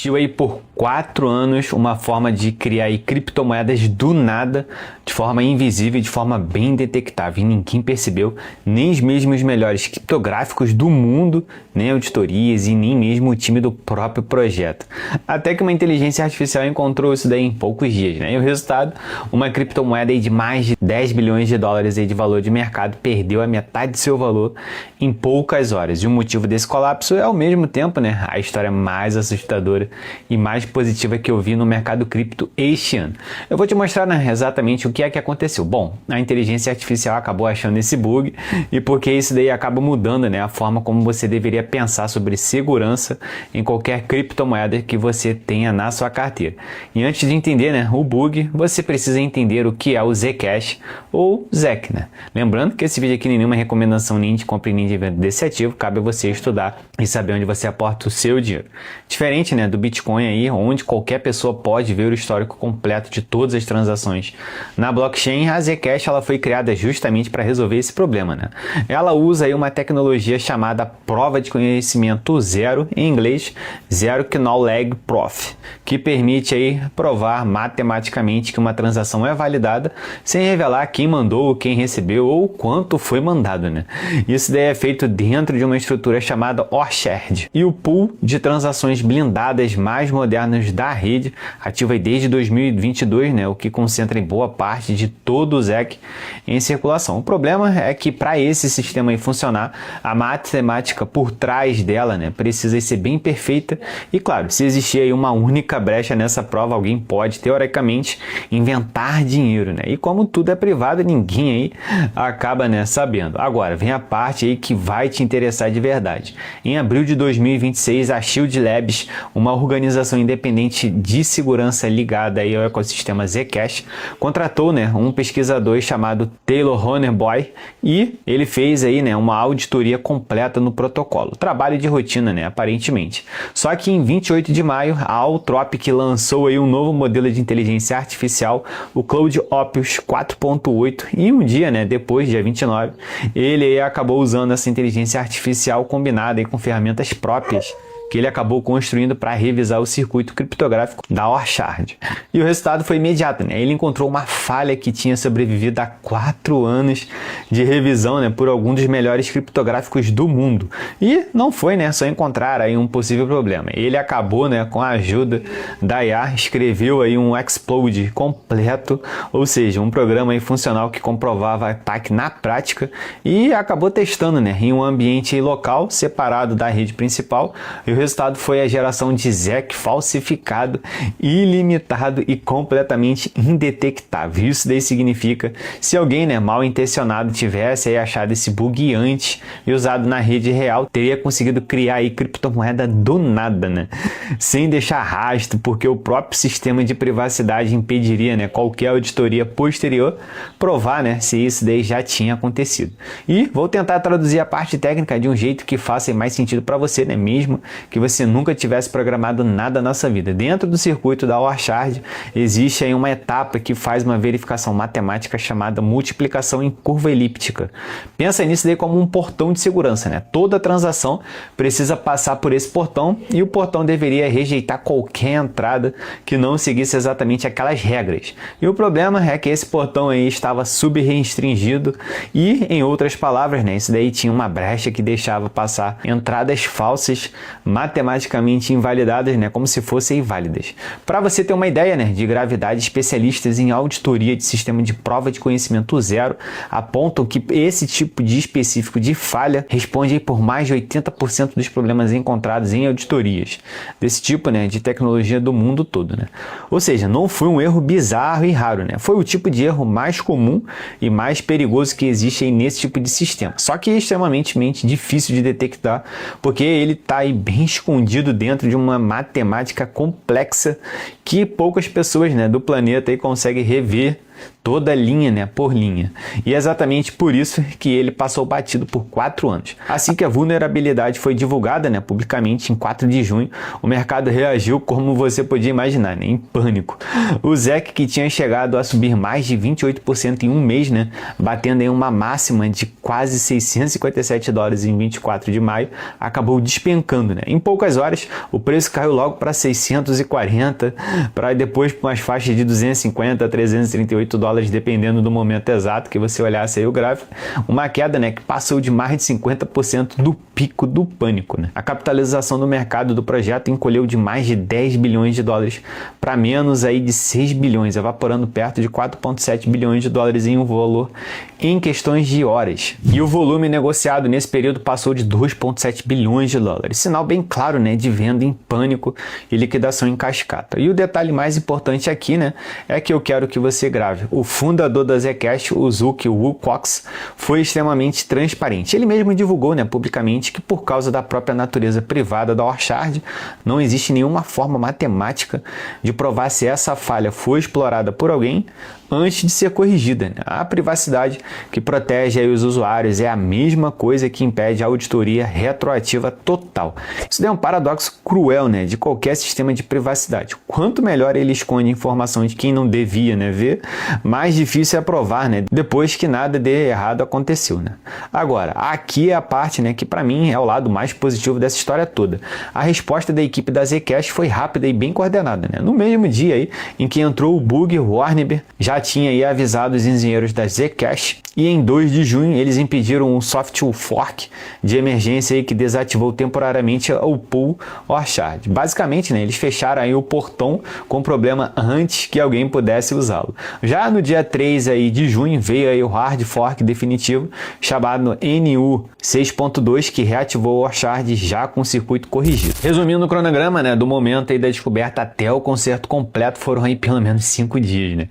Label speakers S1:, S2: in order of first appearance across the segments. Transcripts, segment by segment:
S1: Existiu aí por 4 anos uma forma de criar aí criptomoedas do nada, de forma invisível, de forma bem detectável. E ninguém percebeu, nem os mesmos melhores criptográficos do mundo, nem auditorias e nem mesmo o time do próprio projeto. Até que uma inteligência artificial encontrou isso daí em poucos dias, né? E o resultado, uma criptomoeda aí de mais de 10 bilhões de dólares aí de valor de mercado perdeu a metade de seu valor em poucas horas. E o motivo desse colapso é, ao mesmo tempo, né, a história mais assustadora e mais positiva que eu vi no mercado cripto este ano. Eu vou te mostrar, né, exatamente o que é que aconteceu. Bom, a inteligência artificial acabou achando esse bug e porque isso daí acaba mudando, né, a forma como você deveria pensar sobre segurança em qualquer criptomoeda que você tenha na sua carteira. E antes de entender, né, o bug, você precisa entender o que é o Zcash ou ZEC, né? Lembrando que esse vídeo aqui não é nenhuma recomendação nem de compra nem de venda desse ativo, cabe a você estudar e saber onde você aporta o seu dinheiro. Diferente, né, do Bitcoin aí, onde qualquer pessoa pode ver o histórico completo de todas as transações. Na blockchain, a Zcash ela foi criada justamente para resolver esse problema, né? Ela usa aí uma tecnologia chamada prova de conhecimento zero, em inglês, Zero Knowledge Proof, que permite aí provar matematicamente que uma transação é validada sem revelar quem mandou, quem recebeu ou quanto foi mandado, né? Isso daí é feito dentro de uma estrutura chamada Orchard. E o pool de transações blindadas mais modernos da rede, ativa desde 2022, né, o que concentra em boa parte de todo o ZEC em circulação. O problema é que para esse sistema aí funcionar, a matemática por trás dela, né, precisa ser bem perfeita e, claro, se existir aí uma única brecha nessa prova, alguém pode, teoricamente, inventar dinheiro, né? E como tudo é privado, ninguém aí acaba, né, sabendo. Agora, vem a parte aí que vai te interessar de verdade. Em abril de 2026, a Shield Labs, uma organização independente de segurança ligada aí ao ecossistema Zcash, contratou, né, um pesquisador chamado Taylor Honerboy e ele fez aí, né, uma auditoria completa no protocolo. Trabalho de rotina, né, aparentemente. Só que em 28 de maio, a Altropic lançou aí um novo modelo de inteligência artificial, o Cloud Opus 4.8, e um dia, né, depois, dia 29, ele aí acabou usando essa inteligência artificial combinada aí com ferramentas próprias que ele acabou construindo para revisar o circuito criptográfico da Orchard. E o resultado foi imediato, né? Ele encontrou uma falha que tinha sobrevivido a 4 anos de revisão, né, por algum dos melhores criptográficos do mundo. E não foi, né, só encontrar aí um possível problema. Ele acabou, né, com a ajuda da IA, escreveu aí um exploit completo, ou seja, um programa aí funcional que comprovava ataque na prática e acabou testando, né, em um ambiente local separado da rede principal. E o resultado foi a geração de ZEC falsificado, ilimitado e completamente indetectável. Isso daí significa, se alguém, né, mal intencionado tivesse aí achado esse bug antes e usado na rede real, teria conseguido criar aí criptomoeda do nada, né? Sem deixar rastro, porque o próprio sistema de privacidade impediria, né, qualquer auditoria posterior provar, né, se isso daí já tinha acontecido. E vou tentar traduzir a parte técnica de um jeito que faça mais sentido para você, né, mesmo que você nunca tivesse programado nada na sua vida. Dentro do circuito da Orchard existe aí uma etapa que faz uma verificação matemática chamada multiplicação em curva elíptica. Pensa nisso daí como um portão de segurança, né? Toda transação precisa passar por esse portão e o portão deveria rejeitar qualquer entrada que não seguisse exatamente aquelas regras. E o problema é que esse portão aí estava subrestringido e, em outras palavras, né, isso daí tinha uma brecha que deixava passar entradas falsas matematicamente invalidadas, né, como se fossem inválidas. Para você ter uma ideia, né, de gravidade, especialistas em auditoria de sistema de prova de conhecimento zero apontam que esse tipo de específico de falha responde por mais de 80% dos problemas encontrados em auditorias desse tipo, né, de tecnologia do mundo todo, né? Ou seja, não foi um erro bizarro e raro, né? Foi o tipo de erro mais comum e mais perigoso que existe aí nesse tipo de sistema. Só que é extremamente difícil de detectar, porque ele está aí bem escondido dentro de uma matemática complexa que poucas pessoas, né, do planeta aí conseguem rever toda linha, né, por linha. E é exatamente por isso que ele passou batido por 4 anos. Assim que a vulnerabilidade foi divulgada, né, publicamente em 4 de junho, o mercado reagiu como você podia imaginar, né, em pânico. O ZEC, que tinha chegado a subir mais de 28% em um mês, né, batendo em uma máxima de quase $657 em 24 de maio, acabou despencando, né? Em poucas horas, o preço caiu logo para 640, para depois para umas faixas de 250 a 338 dólares, dependendo do momento exato que você olhasse aí o gráfico. Uma queda, né, que passou de mais de 50% do pico do pânico, né? A capitalização do mercado do projeto encolheu de mais de 10 bilhões de dólares para menos aí de 6 bilhões, evaporando perto de 4,7 bilhões de dólares em um valor em questões de horas. E o volume negociado nesse período passou de 2,7 bilhões de dólares. Sinal bem claro, né, de venda em pânico e liquidação em cascata. E o detalhe mais importante aqui, né, é que eu quero que você grave. O fundador da Zcash, o Zuck Woo-Cox, foi extremamente transparente. Ele mesmo divulgou, né, publicamente que por causa da própria natureza privada da Orchard, não existe nenhuma forma matemática de provar se essa falha foi explorada por alguém antes de ser corrigida, né? A privacidade que protege aí os usuários é a mesma coisa que impede a auditoria retroativa total. Isso é um paradoxo cruel, né, de qualquer sistema de privacidade. Quanto melhor ele esconde informação de quem não devia, né, ver, mais difícil é provar, né, depois que nada de errado aconteceu, né? Agora, aqui é a parte, né, que para mim é o lado mais positivo dessa história toda. A resposta da equipe da Zcash foi rápida e bem coordenada, né? No mesmo dia aí em que entrou o bug, o Warner já tinha aí avisado os engenheiros da Zcash e em 2 de junho eles impediram um soft fork de emergência aí que desativou temporariamente o pool Orchard. Basicamente, né, eles fecharam aí o portão com problema antes que alguém pudesse usá-lo. Já no dia 3 aí de junho veio aí o hard fork definitivo chamado NU 6.2 que reativou o Orchard já com o circuito corrigido. Resumindo o cronograma, né, do momento aí da descoberta até o conserto completo foram aí pelo menos 5 dias, né?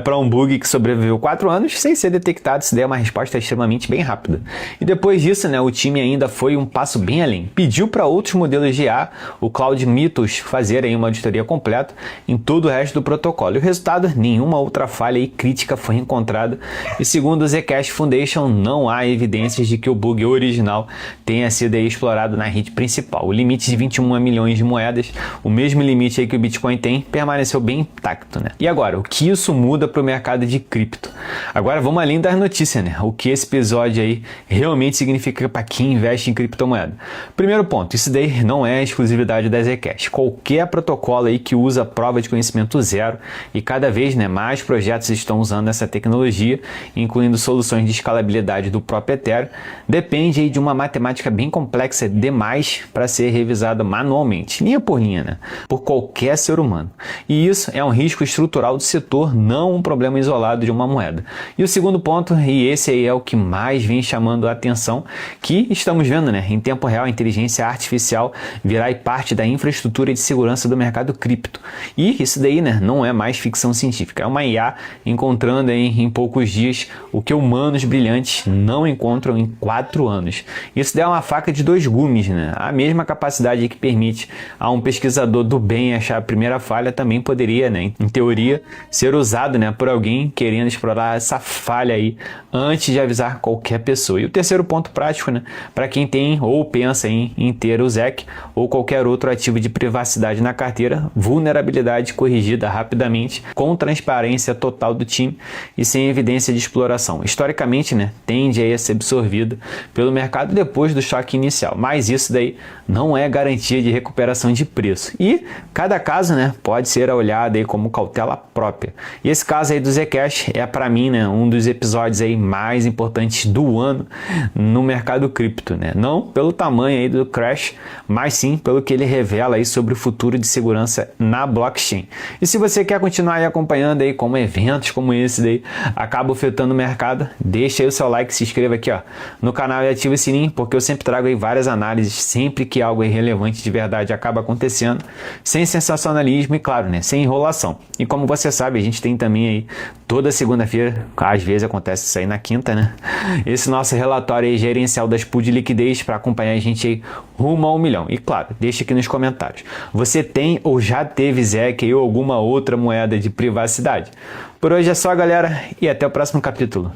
S1: Para um bug que sobreviveu 4 anos sem ser detectado, isso daí é uma resposta extremamente bem rápida. E depois disso, né, o time ainda foi um passo bem além. Pediu para outros modelos de IA, o Cloud Mythos, fazer aí uma auditoria completa em todo o resto do protocolo. E o resultado, nenhuma outra falha e crítica foi encontrada. E segundo o Zcash Foundation, não há evidências de que o bug original tenha sido aí explorado na rede principal. O limite de 21 milhões de moedas, o mesmo limite aí que o Bitcoin tem, permaneceu bem intacto, né? E agora, o que isso muda para o mercado de cripto? Agora vamos além das notícias, né? O que esse episódio aí realmente significa para quem investe em criptomoeda. Primeiro ponto, isso daí não é exclusividade da Zcash. Qualquer protocolo aí que usa prova de conhecimento zero e cada vez, né, mais projetos estão usando essa tecnologia, incluindo soluções de escalabilidade do próprio Ethereum, depende aí de uma matemática bem complexa demais para ser revisada manualmente, linha por linha, né, por qualquer ser humano. E isso é um risco estrutural do setor, não um problema isolado de uma moeda. E o segundo ponto, e esse aí é o que mais vem chamando a atenção, que estamos vendo, né, em tempo real, a inteligência artificial virar parte da infraestrutura de segurança do mercado cripto. E isso daí, né, não é mais ficção científica, é uma IA encontrando aí, em poucos dias o que humanos brilhantes não encontram em 4 anos. Isso daí é uma faca de 2 gumes, né? A mesma capacidade que permite a um pesquisador do bem achar a primeira falha também poderia, né, em teoria, ser usado, né, por alguém querendo explorar essa falha aí antes de avisar qualquer pessoa. E o terceiro ponto prático, né, para quem tem ou pensa em ter o ZEC ou qualquer outro ativo de privacidade na carteira, vulnerabilidade corrigida rapidamente, com transparência total do time e sem evidência de exploração. Historicamente, né, tende a ser absorvida pelo mercado depois do choque inicial, mas isso daí não é garantia de recuperação de preço. E cada caso, né, pode ser olhado aí como cautela própria. E esse caso aí do Zcash é para mim, né, um dos episódios aí mais importantes do ano no mercado cripto, né? Não pelo tamanho aí do crash, mas sim pelo que ele revela aí sobre o futuro de segurança na blockchain. E se você quer continuar aí acompanhando aí como eventos como esse daí acabam afetando o mercado, deixa aí o seu like, se inscreva aqui, ó, no canal e ativa o sininho, porque eu sempre trago aí várias análises sempre que algo irrelevante de verdade acaba acontecendo, sem sensacionalismo e, claro, né, sem enrolação. E como você sabe, a gente tem também aí toda segunda-feira, às vezes acontece Isso aí na quinta, né? Esse nosso relatório aí gerencial das pools de liquidez para acompanhar a gente aí rumo a 1 milhão. E claro, deixa aqui nos comentários. Você tem ou já teve ZEC ou alguma outra moeda de privacidade? Por hoje é só, galera, e até o próximo capítulo.